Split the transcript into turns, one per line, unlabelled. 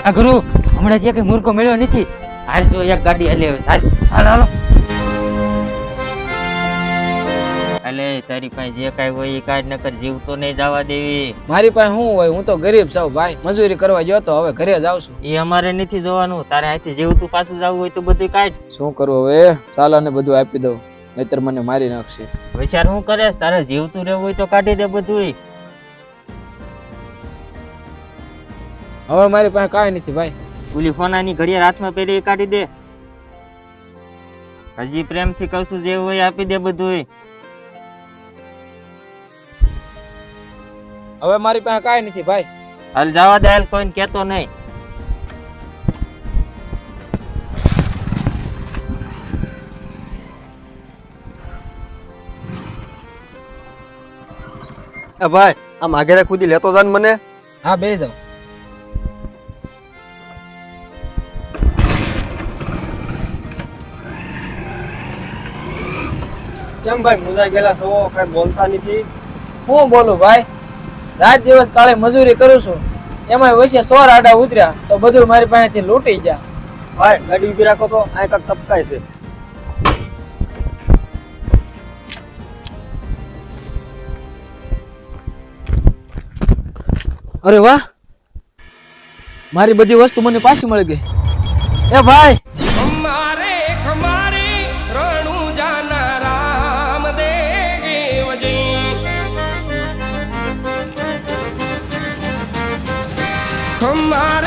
આ ગુરુ હમણાં જે કઈ મૂર્ખો મળ્યો નથી. હાલ જો એક ગાડી હાલે હાલ હાલો. અલે તારી પાસે જે કાઈ હોય એ કાઢ નકર જીવ તો નહીં જવા દેવી.
મારી પાસે શું હોય, હું તો ગરીબ છું ભાઈ, મજૂરી કરવા ગયો તો હવે ઘરે જાઉં છું.
એ અમારે નથી જોવાનું, તારે હાથે જીવતું પાછું જવું હોય તો બધું કાઢ.
શું કરવું હવે, સાલાને બધું આપી દઉં નહીતર મને મારી નાખશે.
વિચાર શું કરે, તારે જીવતું રહેવું હોય તો કાઢી દે બધું.
હવે મારી પાસે કાંઈ નથી ભાઈ.
ઓલી ફોનાની ઘડિયાળ હાથમાં પહેરી એ કાઢી દે. હજી પ્રેમથી કશું જે હોય આપી દે બધું.
હવે મારી પાસે કાંઈ નથી ભાઈ.
હાલ જવા દે, હાલ કોઈને કહેતો નહીં.
ભાઈ આમ આગળ ખુદી લેતો જાન મને.
હા બે જાઓ.
કેમ ભાઈ મુંજા ગયેલા છો, કઈ બોલતા નથી?
હું બોલું ભાઈ, રાત દિવસ કાળે મજૂરી કરું છું, એમાં વચ્ચે 100 આડા ઉતર્યા તો બધું મારી પાસેથી લૂંટી ગયા.
ભાઈ ગાડી ઉભી રાખો તો આ કર ટપકાય છે.
અરે વાહ, મારી બધી વસ્તુ મને પાછી મળી ગઈ. એ ભાઈ
हमारे